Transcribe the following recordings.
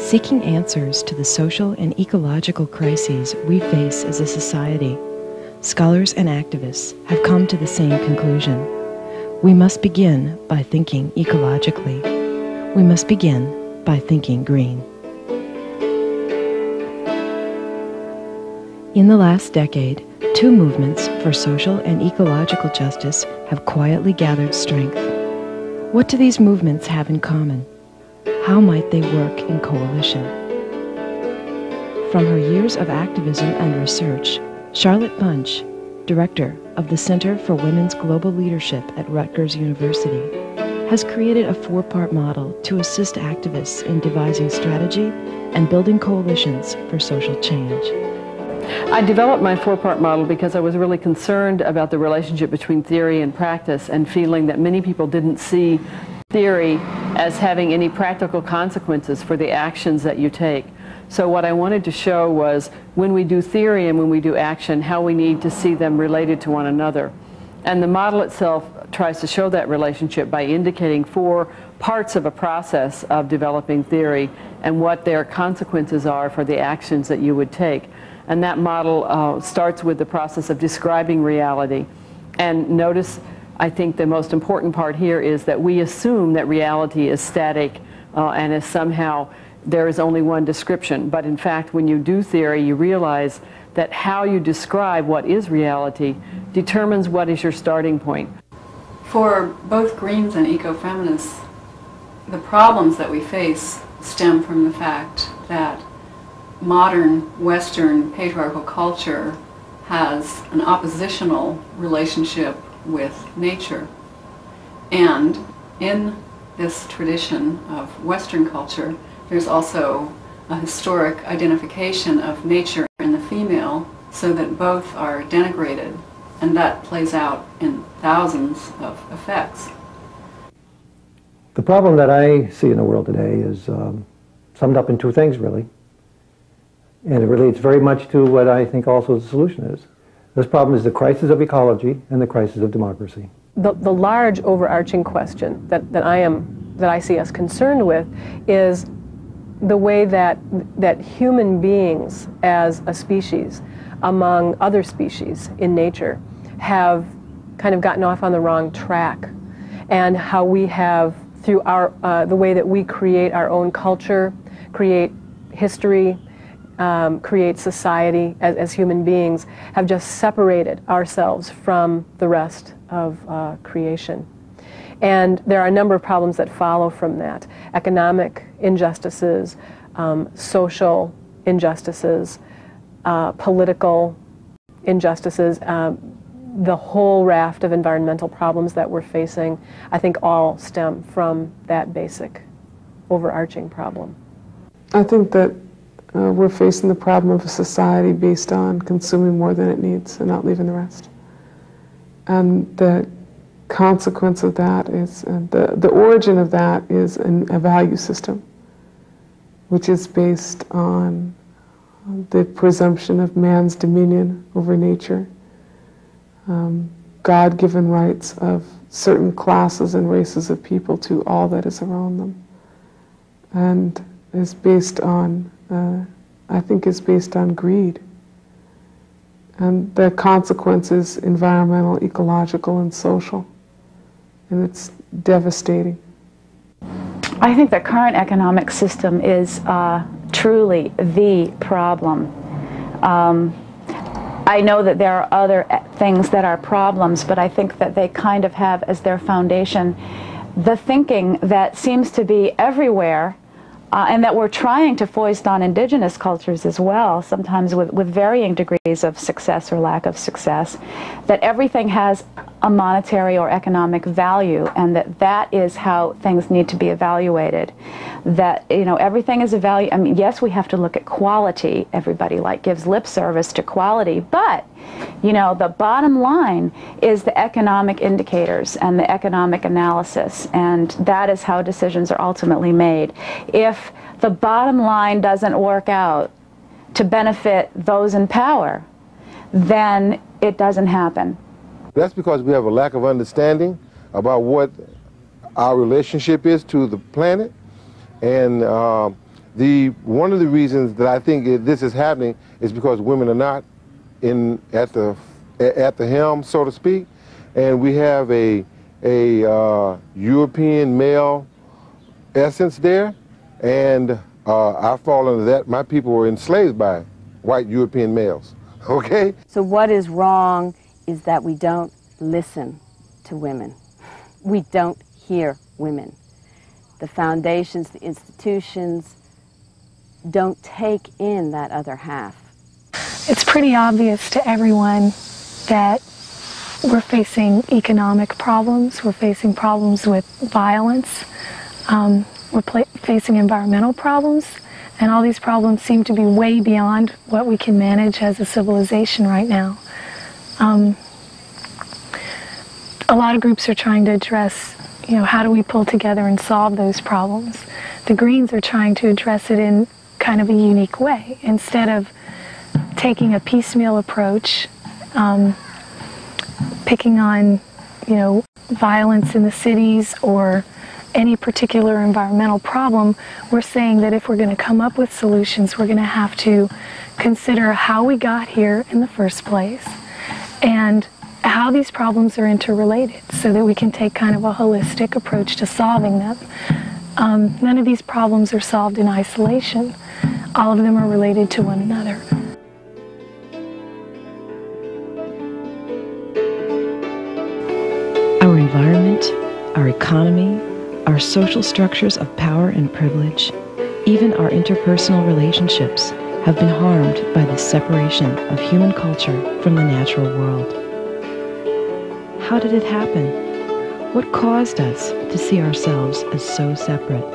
Seeking answers to the social and ecological crises we face as a society, scholars and activists have come to the same conclusion. We must begin by thinking ecologically. We must begin by thinking green. In the last decade, two movements for social and ecological justice have quietly gathered strength. What do these movements have in common? How might they work in coalition? From her years of activism and research, Charlotte Bunch, director of the Center for Women's Global Leadership at Rutgers University, has created a four-part model to assist activists in devising strategy and building coalitions for social change. I developed my four-part model because I was really concerned about the relationship between theory and practice, and feeling that many people didn't see theory as having any practical consequences for the actions that you take. So what I wanted to show was, when we do theory and when we do action, how we need to see them related to one another. And the model itself tries to show that relationship by indicating four parts of a process of developing theory and what their consequences are for the actions that you would take. And that model starts with the process of describing reality. And notice, I think the most important part here is that we assume that reality is static and is somehow there is only one description. But in fact, when you do theory, you realize that how you describe what is reality determines what is your starting point. For both Greens and ecofeminists, the problems that we face stem from the fact that modern Western patriarchal culture has an oppositional relationship with nature. And in this tradition of Western culture, there's also a historic identification of nature and the female, so that both are denigrated, and that plays out in thousands of effects. The problem that I see in the world today is summed up in two things, really. And it relates very much to what I think also the solution is. This problem is the crisis of ecology and the crisis of democracy. The large overarching question that I see us concerned with is the way that human beings as a species, among other species in nature, have kind of gotten off on the wrong track, and how we have, through the way that we create our own culture, create history, create society as human beings, have just separated ourselves from the rest of creation. And there are a number of problems that follow from that. Economic injustices, social injustices, political injustices, the whole raft of environmental problems that we're facing, I think all stem from that basic overarching problem. I think that we're facing the problem of a society based on consuming more than it needs and not leaving the rest. And the consequence of that is, the origin of that is a value system, which is based on the presumption of man's dominion over nature, God-given rights of certain classes and races of people to all that is around them, and is based on, I think, is based on greed. And the consequences, environmental, ecological, and social. And it's devastating. I think the current economic system is truly the problem. I know that there are other things that are problems, but I think that they kind of have as their foundation the thinking that seems to be everywhere, and that we're trying to foist on indigenous cultures as well, sometimes with varying degrees of success or lack of success, that everything has a monetary or economic value, and that is how things need to be evaluated. That, you know, everything is a value. I mean, yes, we have to look at quality. Everybody gives lip service to quality, but you know, the bottom line is the economic indicators and the economic analysis, and that is how decisions are ultimately made. If the bottom line doesn't work out to benefit those in power, then it doesn't happen. That's because we have a lack of understanding about what our relationship is to the planet, and one of the reasons that I think this is happening is because women are not at the helm, so to speak, and we have a European male essence there, and I fall under that. My people were enslaved by white European males. Okay? So what is wrong is that we don't listen to women. We don't hear women. The foundations, the institutions don't take in that other half. It's pretty obvious to everyone that we're facing economic problems, we're facing problems with violence, we're facing environmental problems, and all these problems seem to be way beyond what we can manage as a civilization right now. A lot of groups are trying to address, how do we pull together and solve those problems? The Greens are trying to address it in kind of a unique way. Instead of taking a piecemeal approach, picking on, violence in the cities or any particular environmental problem, we're saying that if we're going to come up with solutions, we're going to have to consider how we got here in the first place and how these problems are interrelated so that we can take kind of a holistic approach to solving them. None of these problems are solved in isolation. All of them are related to one another. Our environment, our economy, our social structures of power and privilege, even our interpersonal relationships have been harmed by the separation of human culture from the natural world. How did it happen? What caused us to see ourselves as so separate?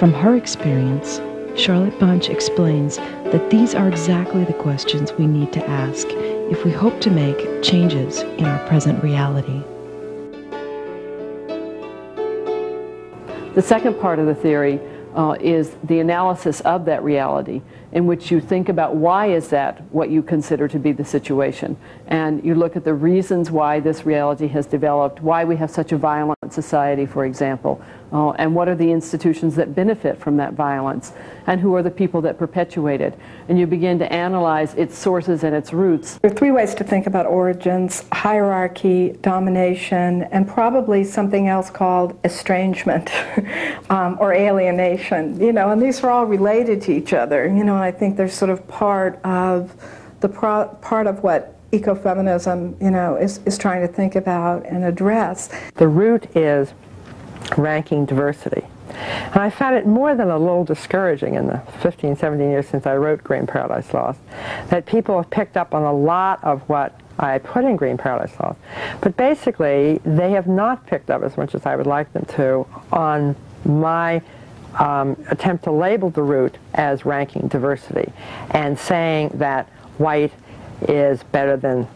From her experience, Charlotte Bunch explains that these are exactly the questions we need to ask if we hope to make changes in our present reality. The second part of the theory is the analysis of that reality, in which you think about why is that what you consider to be the situation. And you look at the reasons why this reality has developed, why we have such a violent society, for example, and what are the institutions that benefit from that violence, and who are the people that perpetuate it. And you begin to analyze its sources and its roots. There are three ways to think about origins: hierarchy, domination, and probably something else called estrangement or alienation. And these are all related to each other. And I think they're sort of part of what ecofeminism, is trying to think about and address. The root is ranking diversity. And I found it more than a little discouraging in the 15, 17 years since I wrote Green Paradise Lost, that people have picked up on a lot of what I put in Green Paradise Lost. But basically, they have not picked up as much as I would like them to on my attempt to label the root as ranking diversity and saying that white is better than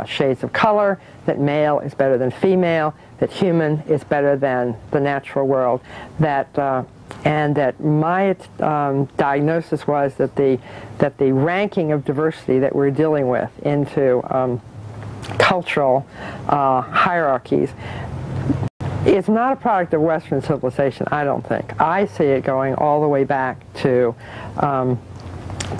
shades of color, that male is better than female, that human is better than the natural world, and that my diagnosis was that the ranking of diversity that we're dealing with into cultural hierarchies is not a product of Western civilization, I don't think. I see it going all the way back to our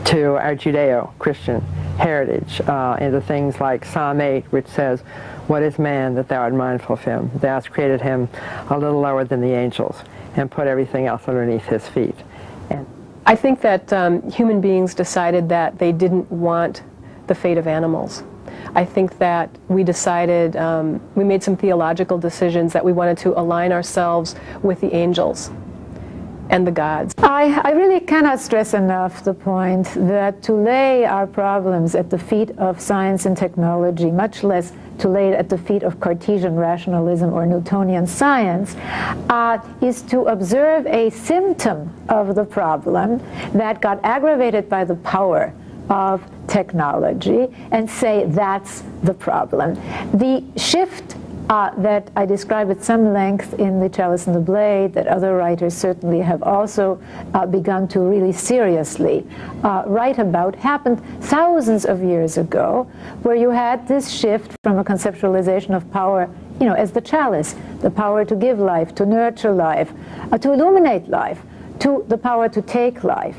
Judeo-Christian heritage, into things like Psalm 8, which says, "What is man that thou art mindful of him? Thou hast created him a little lower than the angels, and put everything else underneath his feet." And I think that human beings decided that they didn't want the fate of animals. I think that we decided, we made some theological decisions that we wanted to align ourselves with the angels and the gods. I really cannot stress enough the point that to lay our problems at the feet of science and technology, much less to lay it at the feet of Cartesian rationalism or Newtonian science, is to observe a symptom of the problem that got aggravated by the power of technology and say that's the problem. The shift that I describe at some length in The Chalice and the Blade, that other writers certainly have also begun to really seriously write about, happened thousands of years ago, where you had this shift from a conceptualization of power, as the chalice, the power to give life, to nurture life, to illuminate life, to the power to take life.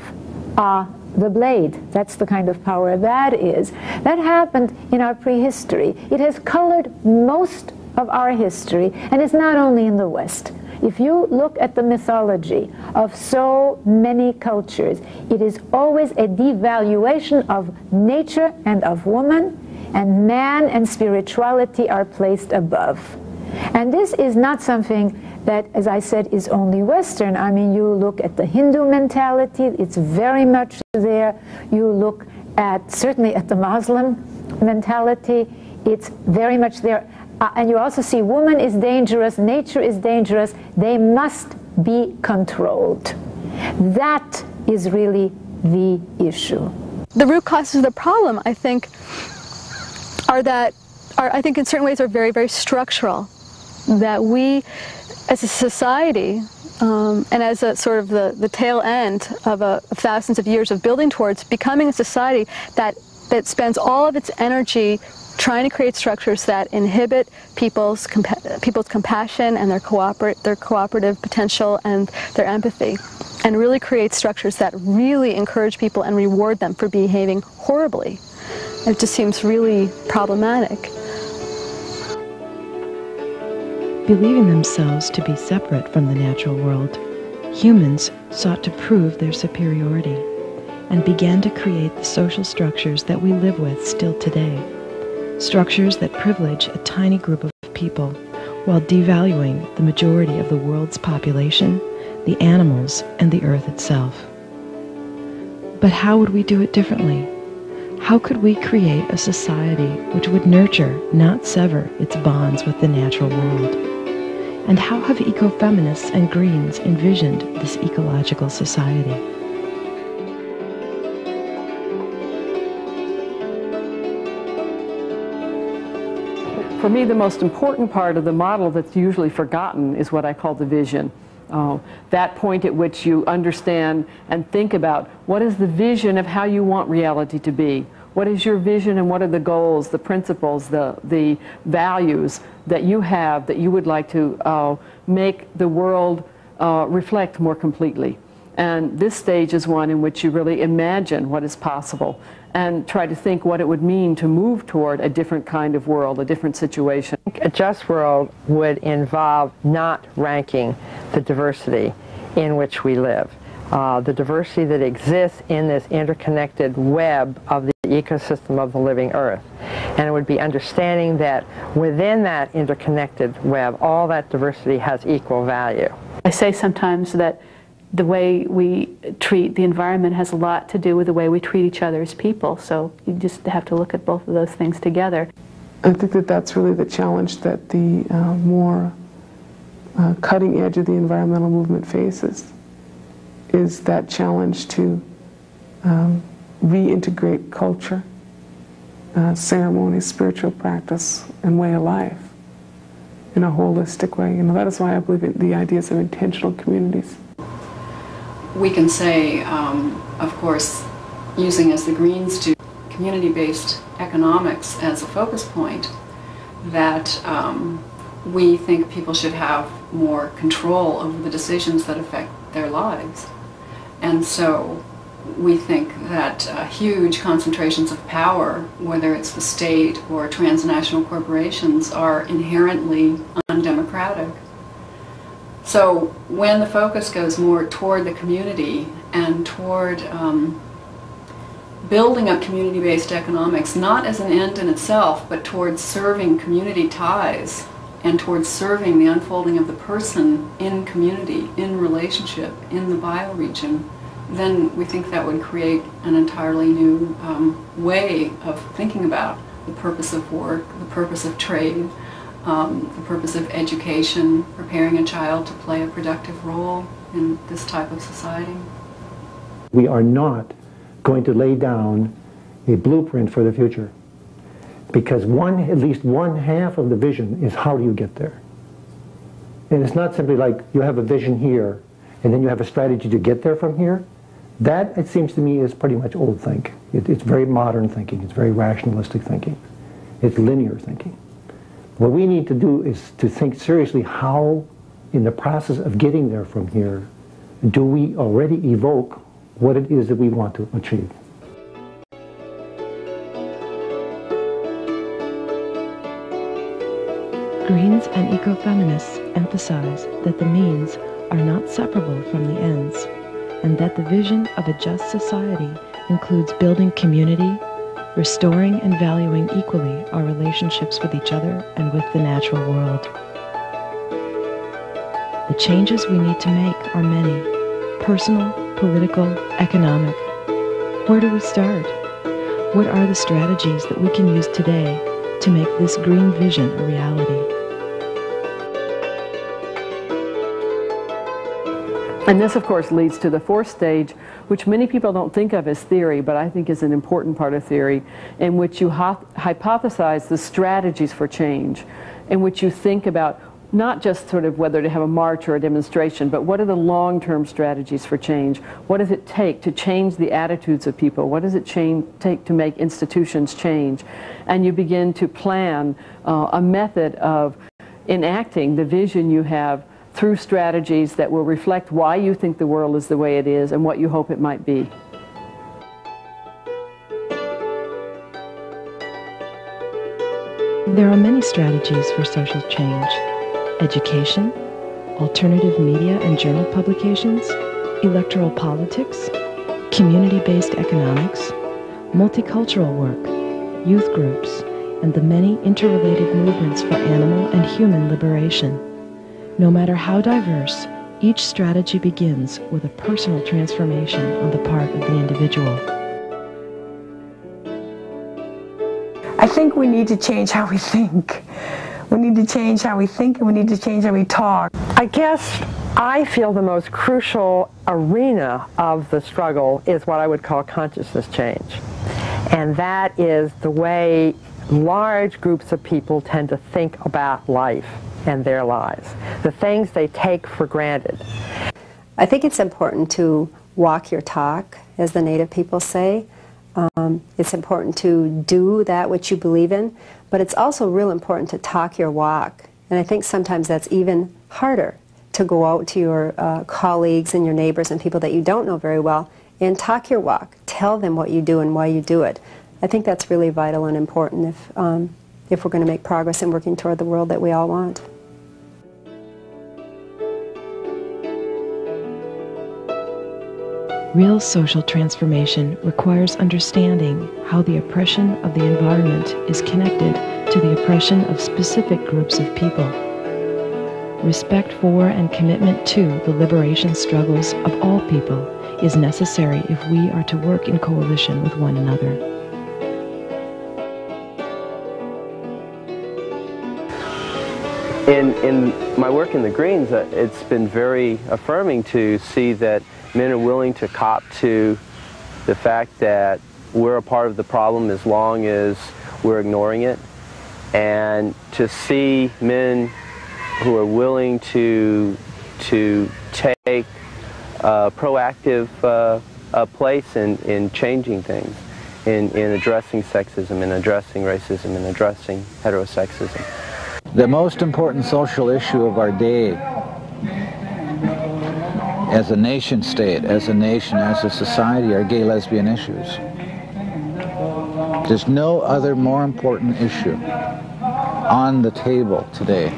The blade, that's the kind of power that is. That happened in our prehistory. It has colored most of our history, and it's not only in the West. If you look at the mythology of so many cultures, it is always a devaluation of nature and of woman, and man and spirituality are placed above. And this is not something that, as I said, is only Western. I mean, you look at the Hindu mentality, it's very much there. You look at, certainly at the Muslim mentality, it's very much there. And you also see woman is dangerous, nature is dangerous, they must be controlled. That is really the issue. The root causes of the problem, I think, I think in certain ways are very, very structural. That we, as a society, and as a sort of the tail end of thousands of years of building towards becoming a society that spends all of its energy trying to create structures that inhibit people's compassion and their cooperative potential and their empathy, and really create structures that really encourage people and reward them for behaving horribly. It just seems really problematic. Believing themselves to be separate from the natural world, humans sought to prove their superiority and began to create the social structures that we live with still today. Structures that privilege a tiny group of people while devaluing the majority of the world's population, the animals, and the earth itself. But how would we do it differently? How could we create a society which would nurture, not sever, its bonds with the natural world? And how have ecofeminists and Greens envisioned this ecological society? For me, the most important part of the model that's usually forgotten is what I call the vision. That point at which you understand and think about what is the vision of how you want reality to be. What is your vision and what are the goals, the principles, the values that you have that you would like to make the world reflect more completely? And this stage is one in which you really imagine what is possible and try to think what it would mean to move toward a different kind of world, a different situation. A just world would involve not ranking the diversity in which we live. The diversity that exists in this interconnected web of the ecosystem of the living earth. And it would be understanding that within that interconnected web, all that diversity has equal value. I say sometimes that the way we treat the environment has a lot to do with the way we treat each other as people. So you just have to look at both of those things together. I think that that's really the challenge that the more cutting edge of the environmental movement faces, is that challenge to reintegrate culture, ceremony, spiritual practice, and way of life in a holistic way. You know, that is why I believe in the ideas of intentional communities. We can say, of course, using as the Greens do, community-based economics as a focus point, that we think people should have more control over the decisions that affect their lives. And so we think that huge concentrations of power, whether it's the state or transnational corporations, are inherently undemocratic. So when the focus goes more toward the community and toward building up community-based economics, not as an end in itself, but towards serving community ties and towards serving the unfolding of the person in community, in relationship, in the bioregion, then we think that would create an entirely new way of thinking about the purpose of work, the purpose of trade, the purpose of education, preparing a child to play a productive role in this type of society. We are not going to lay down a blueprint for the future, because at least one half of the vision is how do you get there. And it's not simply like you have a vision here and then you have a strategy to get there from here. That, it seems to me, is pretty much old think. It's very modern thinking. It's very rationalistic thinking. It's linear thinking. What we need to do is to think seriously how, in the process of getting there from here, do we already evoke what it is that we want to achieve? Greens and ecofeminists emphasize that the means are not separable from the ends, and that the vision of a just society includes building community, restoring and valuing equally our relationships with each other and with the natural world. The changes we need to make are many: personal, political, economic. Where do we start? What are the strategies that we can use today to make this green vision a reality? And this, of course, leads to the fourth stage, which many people don't think of as theory, but I think is an important part of theory, in which you hypothesize the strategies for change, in which you think about not just sort of whether to have a march or a demonstration, but what are the long-term strategies for change? What does it take to change the attitudes of people? What does it take to make institutions change? And you begin to plan a method of enacting the vision you have through strategies that will reflect why you think the world is the way it is and what you hope it might be. There are many strategies for social change: education, alternative media and journal publications, electoral politics, community-based economics, multicultural work, youth groups, and the many interrelated movements for animal and human liberation. No matter how diverse, each strategy begins with a personal transformation on the part of the individual. I think we need to change how we think. We need to change how we think, and we need to change how we talk. I guess I feel the most crucial arena of the struggle is what I would call consciousness change. And that is the way large groups of people tend to think about life and their lives, the things they take for granted. I think it's important to walk your talk, as the native people say. It's important to do that which you believe in, but it's also real important to talk your walk. And I think sometimes that's even harder, to go out to your colleagues and your neighbors and people that you don't know very well and talk your walk. Tell them what you do and why you do it. I think that's really vital and important if we're going to make progress in working toward the world that we all want. Real social transformation requires understanding how the oppression of the environment is connected to the oppression of specific groups of people. Respect for and commitment to the liberation struggles of all people is necessary if we are to work in coalition with one another. In my work in the Greens, it's been very affirming to see that men are willing to cop to the fact that we're a part of the problem as long as we're ignoring it, and to see men who are willing to take a proactive place in changing things, in addressing sexism, in addressing racism, in addressing heterosexism. The most important social issue of our day, as a nation state, as a nation, as a society, are gay lesbian issues. There's no other more important issue on the table today,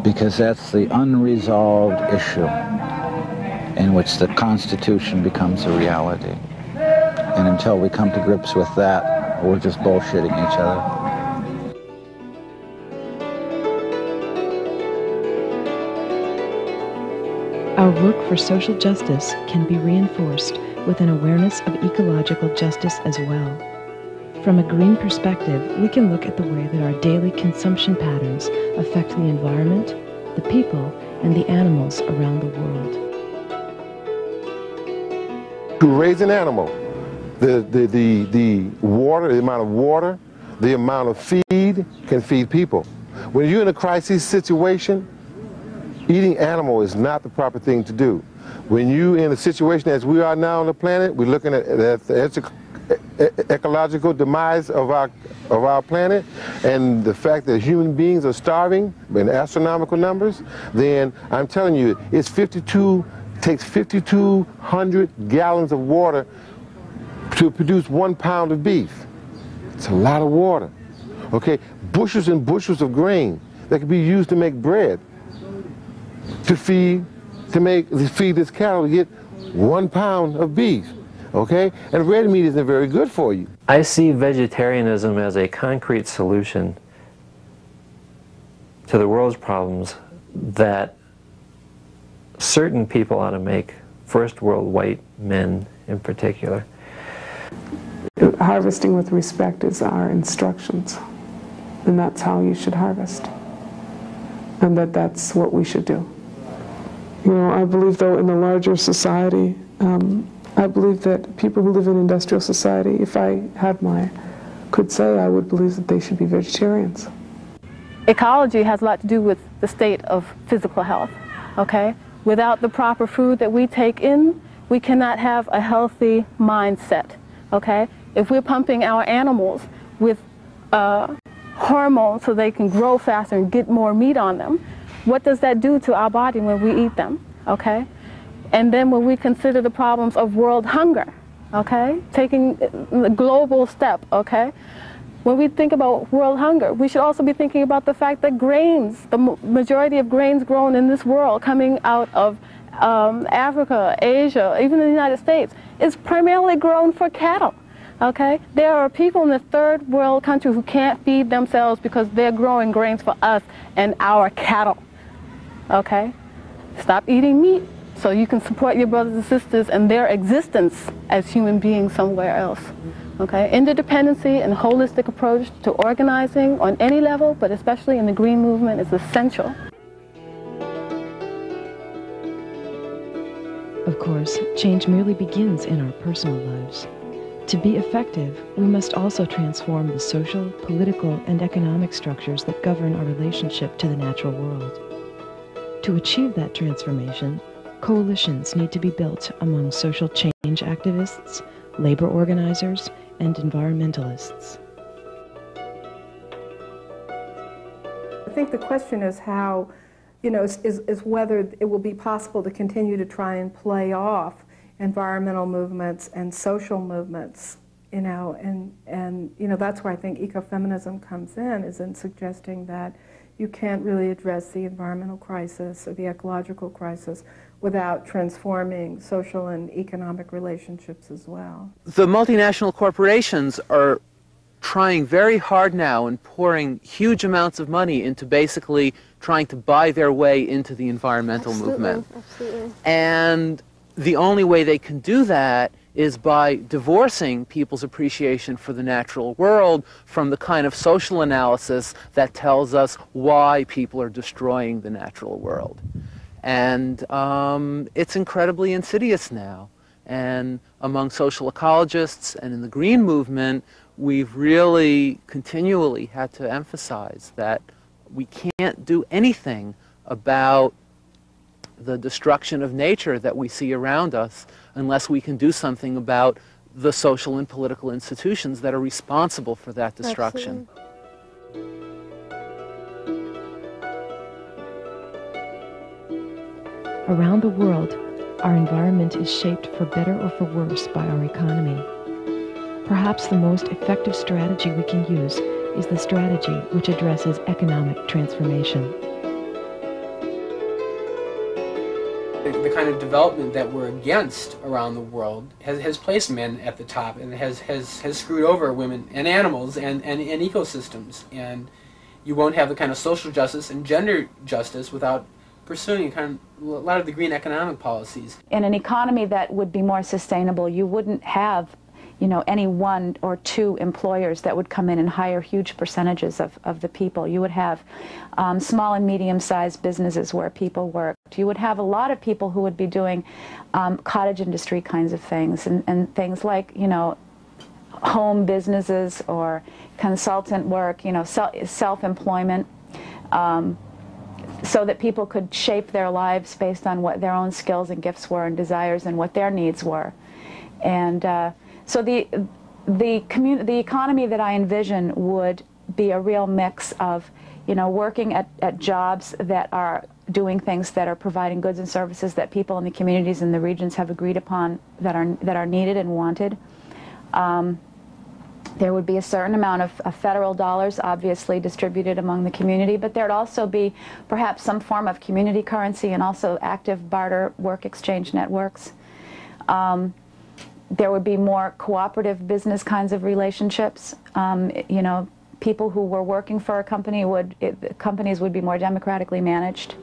because that's the unresolved issue in which the Constitution becomes a reality. And until we come to grips with that, we're just bullshitting each other. Our work for social justice can be reinforced with an awareness of ecological justice as well. From a green perspective, we can look at the way that our daily consumption patterns affect the environment, the people, and the animals around the world. To raise an animal, the water, the amount of water, the amount of feed can feed people. When you're in a crisis situation, eating animal is not the proper thing to do. When you're in a situation as we are now on the planet, we're looking at the ecological demise of our planet, and the fact that human beings are starving in astronomical numbers, then I'm telling you, it's 52 takes 5,200 gallons of water to produce 1 pound of beef. It's a lot of water. Okay, bushels and bushels of grain that can be used to make bread, to feed this cattle to get 1 pound of beef. Okay, and red meat isn't very good for you. I see vegetarianism as a concrete solution to the world's problems that certain people ought to make, first world white men in particular. Harvesting with respect is our instructions, and that's how you should harvest, and that's what we should do. You know, I believe, though, in the larger society, I believe that people who live in industrial society, if I could say, I would believe that they should be vegetarians. Ecology has a lot to do with the state of physical health, okay? Without the proper food that we take in, we cannot have a healthy mindset, okay? If we're pumping our animals with hormones so they can grow faster and get more meat on them, what does that do to our body when we eat them, okay? And then when we consider the problems of world hunger, okay? Taking the global step, okay? When we think about world hunger, we should also be thinking about the fact that grains, the majority of grains grown in this world coming out of Africa, Asia, even the United States, is primarily grown for cattle, okay? There are people in the third world countries who can't feed themselves because they're growing grains for us and our cattle, okay? Stop eating meat so you can support your brothers and sisters and their existence as human beings somewhere else. Okay, interdependency and holistic approach to organizing on any level, but especially in the green movement, is essential. Of course, change merely begins in our personal lives. To be effective, we must also transform the social, political, and economic structures that govern our relationship to the natural world. To achieve that transformation, coalitions need to be built among social change activists, labor organizers, and environmentalists. I think the question is how, you know, is whether it will be possible to continue to try and play off environmental movements and social movements, you know, and you know, that's where I think ecofeminism comes in, is in suggesting that you can't really address the environmental crisis or the ecological crisis without transforming social and economic relationships as well. The multinational corporations are trying very hard now and pouring huge amounts of money into basically trying to buy their way into the environmental movement. Absolutely. And the only way they can do that is by divorcing people's appreciation for the natural world from the kind of social analysis that tells us why people are destroying the natural world. And it's incredibly insidious now. And among social ecologists and in the green movement, we've really continually had to emphasize that we can't do anything about the destruction of nature that we see around us unless we can do something about the social and political institutions that are responsible for that destruction. Absolutely. Around the world, our environment is shaped for better or for worse by our economy. Perhaps the most effective strategy we can use is the strategy which addresses economic transformation. The kind of development that we're against around the world has placed men at the top and has screwed over women and animals and ecosystems. And you won't have the kind of social justice and gender justice without pursuing kind of a lot of the green economic policies. In an economy that would be more sustainable, you wouldn't have, you know, any one or two employers that would come in and hire huge percentages of the people. You would have small and medium-sized businesses where people worked. You would have a lot of people who would be doing cottage industry kinds of things and things like, you know, home businesses or consultant work, you know, self-employment. So that people could shape their lives based on what their own skills and gifts were and desires and what their needs were. And so the economy that I envision would be a real mix of, you know, working at jobs that are doing things that are providing goods and services that people in the communities and the regions have agreed upon that are needed and wanted. There would be a certain amount of federal dollars obviously distributed among the community, but there'd also be perhaps some form of community currency and also active barter work exchange networks. There would be more cooperative business kinds of relationships. You know, people who were working for a company companies would be more democratically managed.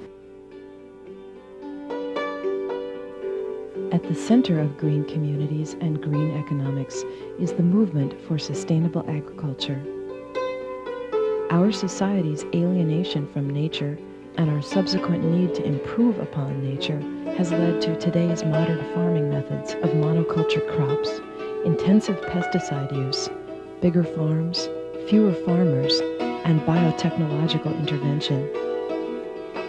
At the center of green communities and green economics is the movement for sustainable agriculture. Our society's alienation from nature and our subsequent need to improve upon nature has led to today's modern farming methods of monoculture crops, intensive pesticide use, bigger farms, fewer farmers, and biotechnological intervention.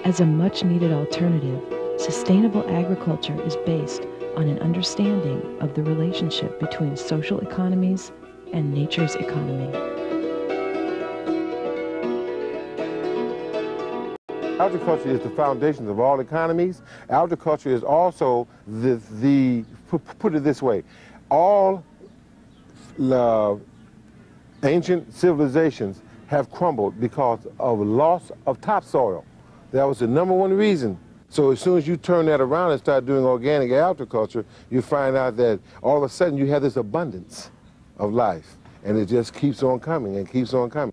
As a much-needed alternative, sustainable agriculture is based on an understanding of the relationship between social economies and nature's economy. Agriculture is the foundation of all economies. Agriculture is also put it this way, all ancient civilizations have crumbled because of loss of topsoil. That was the #1 reason. So as soon as you turn that around and start doing organic agriculture, you find out that all of a sudden you have this abundance of life, and it just keeps on coming and keeps on coming.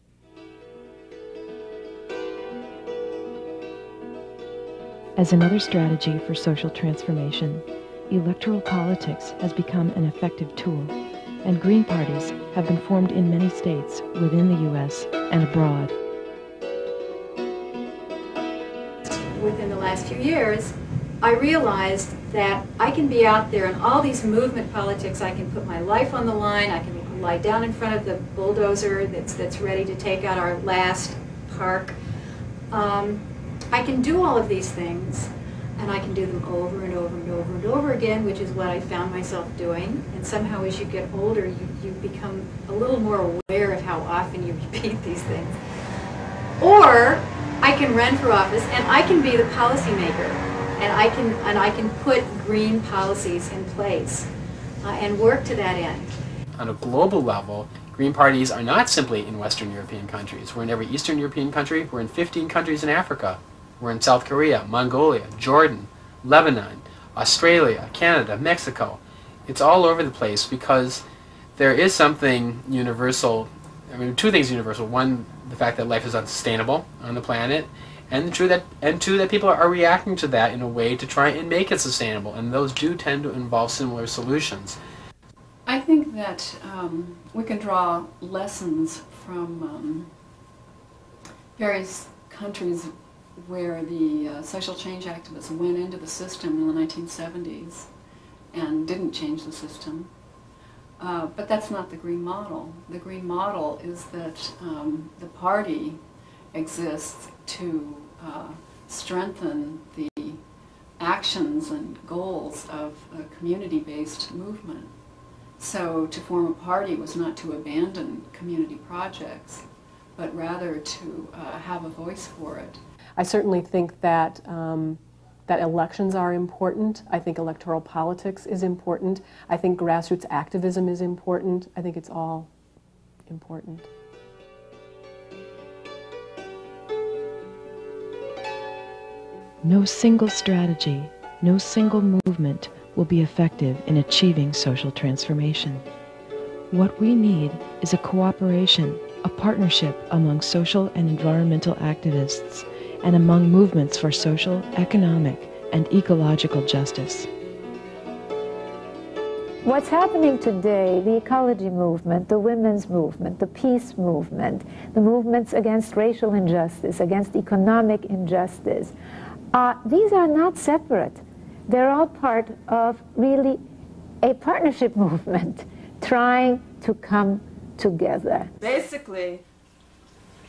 As another strategy for social transformation, electoral politics has become an effective tool, and green parties have been formed in many states within the U.S. and abroad. Within the last few years, I realized that I can be out there in all these movement politics. I can put my life on the line. I can lie down in front of the bulldozer that's ready to take out our last park. I can do all of these things, and I can do them over and over and over and over again, which is what I found myself doing. And somehow as you get older, you become a little more aware of how often you repeat these things. Or I can run for office, and I can be the policymaker, and I can put green policies in place and work to that end. On a global level, green parties are not simply in Western European countries. We're in every Eastern European country. We're in 15 countries in Africa. We're in South Korea, Mongolia, Jordan, Lebanon, Australia, Canada, Mexico. It's all over the place because there is something universal. I mean, two things universal. One, the fact that life is unsustainable on the planet, and two, that people are reacting to that in a way to try and make it sustainable, and those do tend to involve similar solutions. I think that we can draw lessons from various countries where the social change activists went into the system in the 1970s and didn't change the system. But that's not the green model. The green model is that the party exists to strengthen the actions and goals of a community-based movement. So to form a party was not to abandon community projects, but rather to have a voice for it. I certainly think that that elections are important. I think electoral politics is important. I think grassroots activism is important. I think it's all important. No single strategy, no single movement will be effective in achieving social transformation. What we need is a cooperation, a partnership among social and environmental activists and among movements for social, economic, and ecological justice. What's happening today, the ecology movement, the women's movement, the peace movement, the movements against racial injustice, against economic injustice, these are not separate. They're all part of really a partnership movement trying to come together. Basically,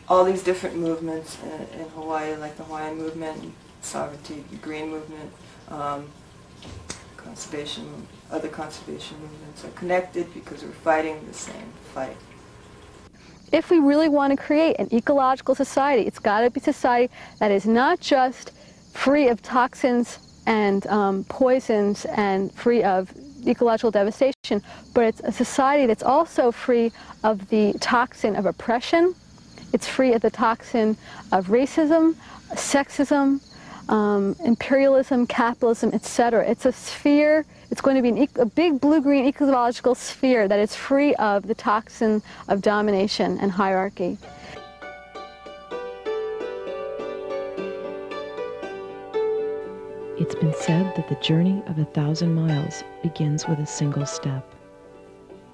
all these different movements in Hawaii, like the Hawaiian movement, sovereignty, the green movement, conservation, other conservation movements are connected because we're fighting the same fight. If we really want to create an ecological society, it's got to be a society that is not just free of toxins and poisons and free of ecological devastation, but it's a society that's also free of the toxin of oppression. It's free of the toxin of racism, sexism, imperialism, capitalism, etc. It's a sphere, it's going to be a big blue-green ecological sphere that is free of the toxin of domination and hierarchy. It's been said that the journey of 1,000 miles begins with a single step.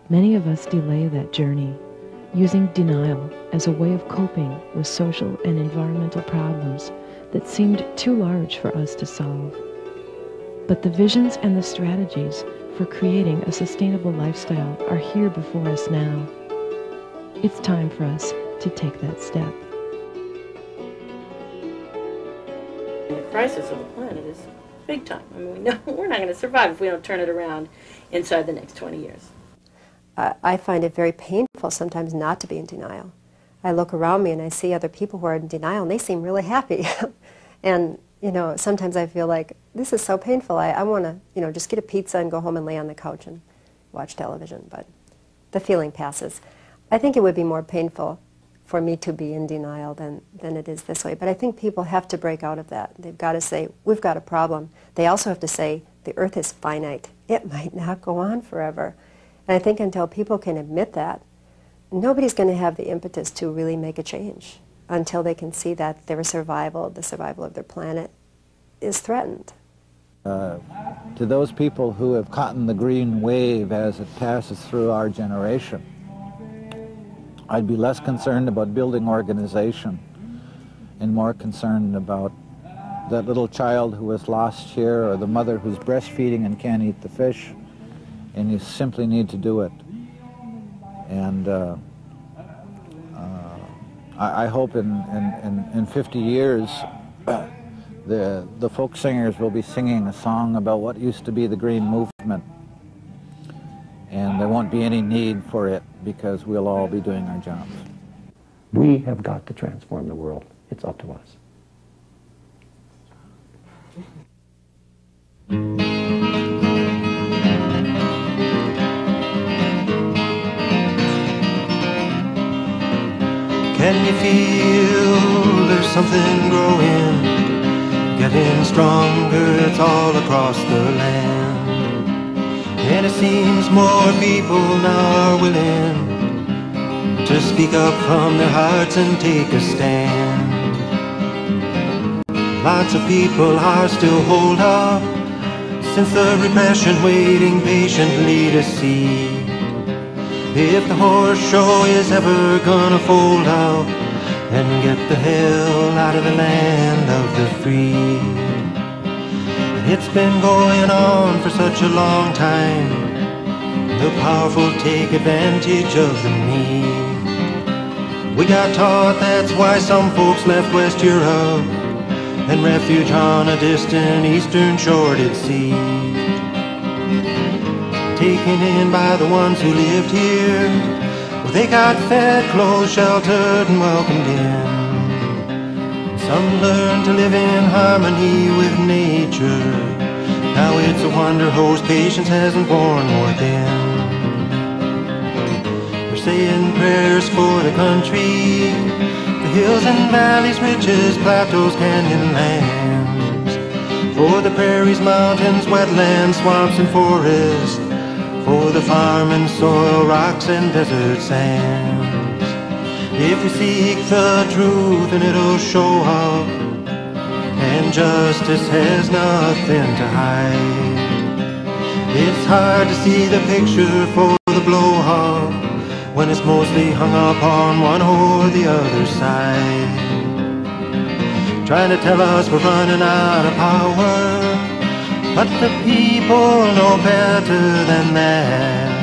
Many of us delay that journey, using denial as a way of coping with social and environmental problems that seemed too large for us to solve. But the visions and the strategies for creating a sustainable lifestyle are here before us now. It's time for us to take that step. The crisis of the planet is big time. I mean, we know we're not going to survive if we don't turn it around inside the next 20 years. I find it very painful sometimes not to be in denial. I look around me and I see other people who are in denial and they seem really happy. And, you know, sometimes I feel like, this is so painful. I want to, you know, just get a pizza and go home and lay on the couch and watch television. But the feeling passes. I think it would be more painful for me to be in denial than it is this way. But I think people have to break out of that. They've got to say, we've got a problem. They also have to say, the earth is finite. It might not go on forever. And I think until people can admit that, nobody's going to have the impetus to really make a change until they can see that their survival, the survival of their planet, is threatened. To those people who have caught in the green wave as it passes through our generation, I'd be less concerned about building organization and more concerned about that little child who was lost here or the mother who's breastfeeding and can't eat the fish, and you simply need to do it. And I hope in 50 years the folk singers will be singing a song about what used to be the green movement, and there won't be any need for it because we'll all be doing our jobs. We have got to transform the world. It's up to us. Can you feel there's something growing, getting stronger, it's all across the land. And it seems more people now are willing to speak up from their hearts and take a stand. Lots of people are still holed up since the repression, waiting patiently to see if the horse show is ever gonna fold out and get the hell out of the land of the free. It's been going on for such a long time. The powerful take advantage of the meek. We got taught that's why some folks left West Europe and refuge on a distant eastern shore did seek. Taken in by the ones who lived here, well, they got fed, clothed, sheltered, and welcomed in. Some learned to live in harmony with nature. Now it's a wonder whose patience hasn't borne within. We're saying prayers for the country, the hills and valleys, ridges, plateaus, canyon lands, for the prairies, mountains, wetlands, swamps, and forests, for the farm and soil, rocks and desert sands. If we seek the truth, and it'll show up, and justice has nothing to hide. It's hard to see the picture for the blow-up when it's mostly hung up on one or the other side. Trying to tell us we're running out of power, but the people know better than that.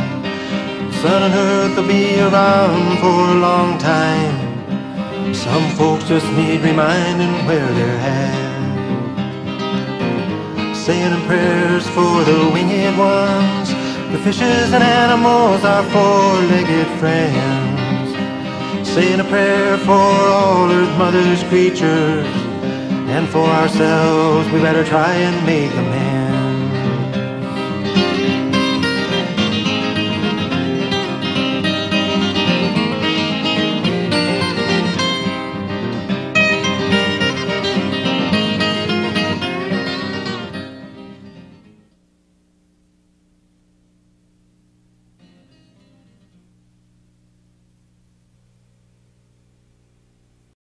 Sun and earth will be around for a long time. Some folks just need reminding where they're at. Saying prayers for the winged ones, the fishes and animals, our four-legged friends. Saying a prayer for all Earth Mother's creatures, And for ourselves, we better try and make amends.